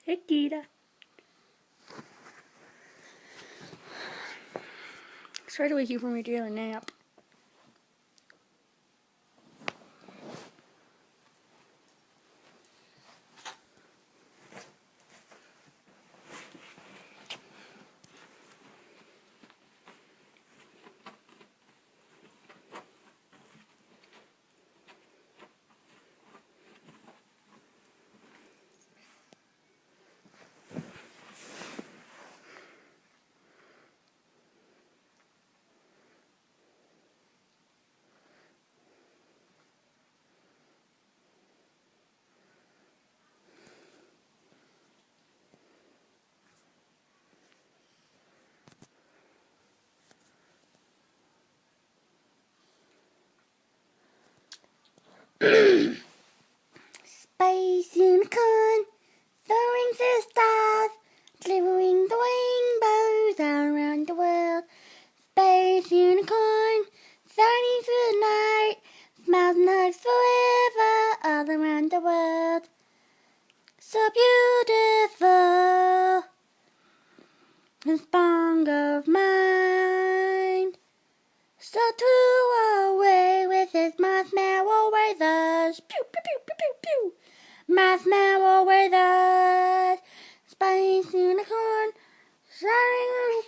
Hey, Kita. Sorry to wake you from your daily nap. Space unicorn, soaring through the stars, delivering the rainbows around the world. Space unicorn, soaring through the night, smiles and hugs forever all around the world. So beautiful, and song of mind. So to away with his marshmallow razors. Pew, pew, pew, pew, pew, pew. Marshmallow razors. Space unicorn. Shining.